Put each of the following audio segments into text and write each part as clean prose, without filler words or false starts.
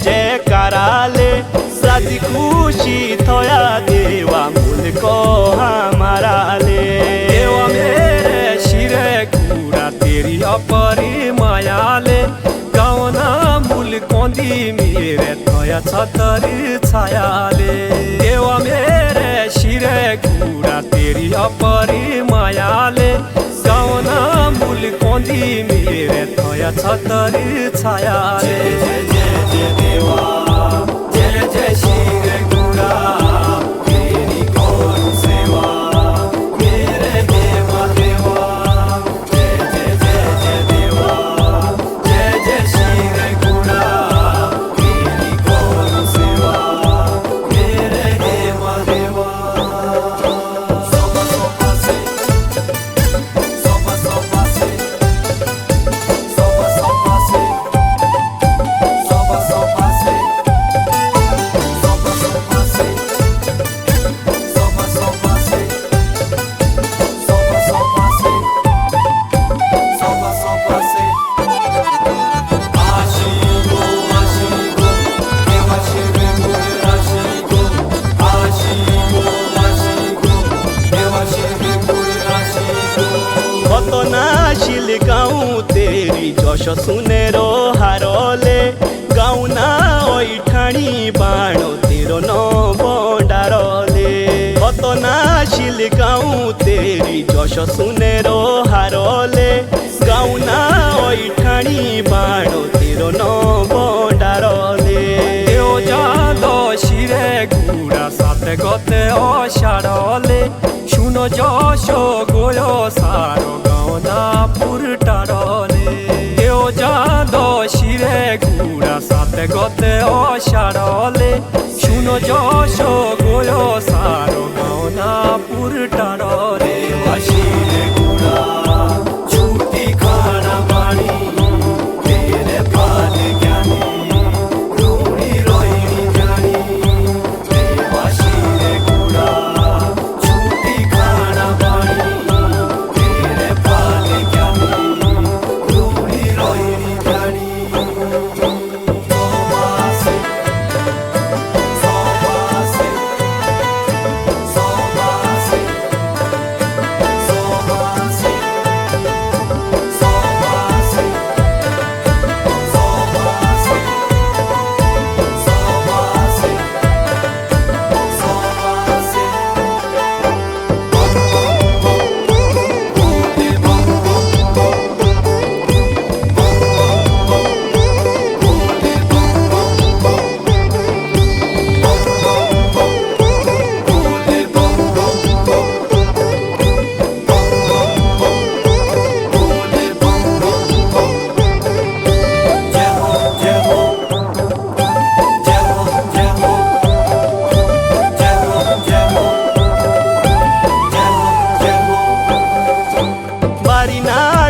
जय कराले राजी खुशी थोया देवा मुल्क हमारा ले। देवा मेरे शिरे कूड़ा तेरी अपरी मायाले गाउना मुल्कों दी मेरे थोया छतरी छायाले। देवा मेरे शिरे कूड़ा तेरी अपरी मायाले गाउना मुल्कों दी मेरे थोया छतरी छायाले। जय जय जय देवा जय जय शिरे कूड़ा तेरी कौन सेवा मेरे देवा देवा। जय जय जय जय देवा जय जय शिरे कूड़ा तेरी कौन सेवा मेरे देवा देवा। नाशिल गाँव तेरी जश सुनेरो हारले गाउना ओइठाणी बाणो तेरो न बंडारले। कत नाशिल गाँव तेरी जश सुनेरो हारले गाउना ओइठाणी बाणो तेरो न बंडारले। देव जालो शिरे गुड़ा साथे गते अषाढ़ले शुनो जश गोयो सारो गाउना पुरटारले। देव जालो शिरे गुड़ा साथे गते अषाढ़ले शुनो जश गोयो सारो गाउना पुरटारले। शिरे गुड़ा छुट्टी खाना पानी तेरे पाद ज्ञानी रूणी रोहिणी जानी। देवा शिरे गुड़ा छुट्टी खाना पानी तेरे पाद ज्ञानी रूणी रोहिणी जानी।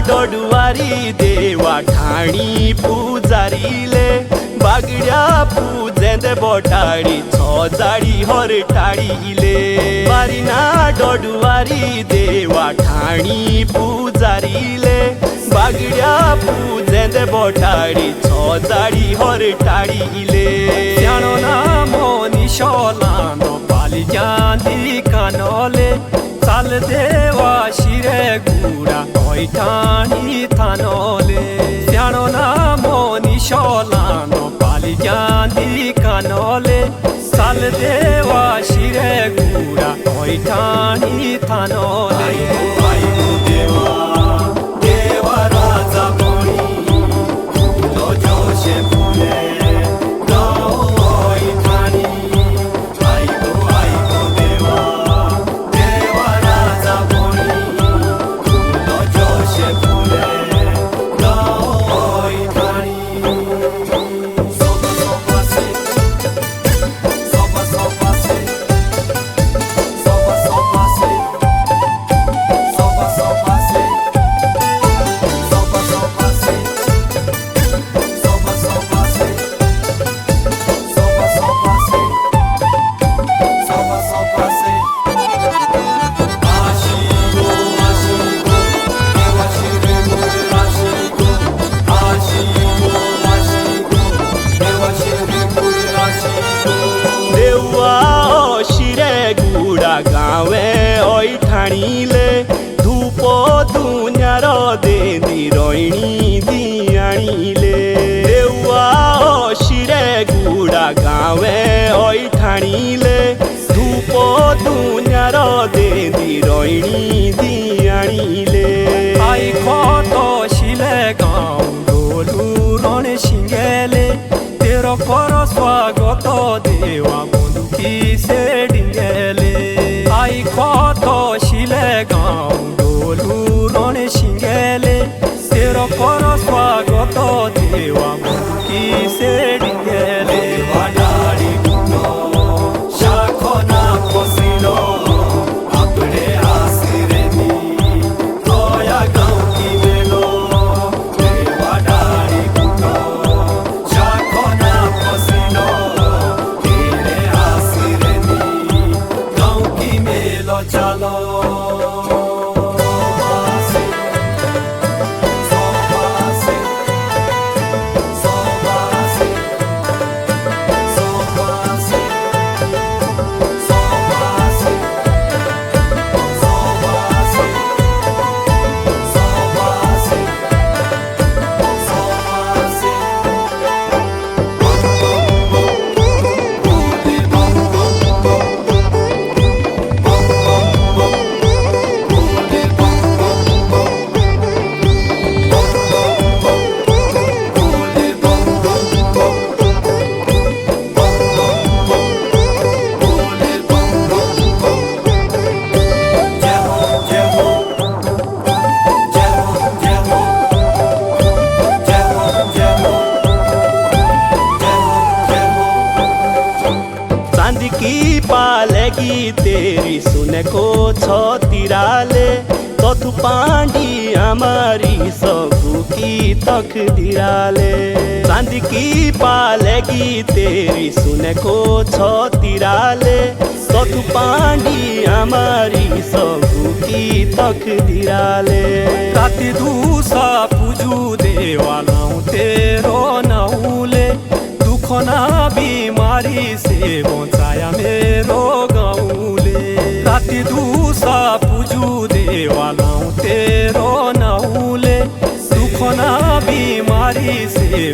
डोडुवारी देवा ठाणी पुजारीले बागड्या पूजेंद बोटाडी छजाडी हरटाडीले। मारिना डोडुवारी देवा ठाणी पुजारीले बागड्या पूजेंद बोटाडी छजाडी हरटाडीले। जानो ना मोनी शोलानो पाली जांदी कानोले चाल देवा शिरे गुड़ा ओइठाणी थानोले। जानो ना मोनी शोलानो पाली जांदी कानोले चाल देवा शिरे गुड़ा ओइठाणी थानोले। देवा देवा राजा कोणी फुलो जोशे फुले पालेगी तेरी सुने को छतिराले तथु पांडी हमारी सबू की तकदीराले चांद की पालेगी तेरी सुने को छतिराले तथु पांडी हमारी सबू की तकदीराले राति दूसा पूजू देवालाऊ तेरो नौले दुख ना बीमारी से बचाया मेरो गाउँले राति दूसा पूजू देवालाऊ तेरो नौले दुख ना बीमारी से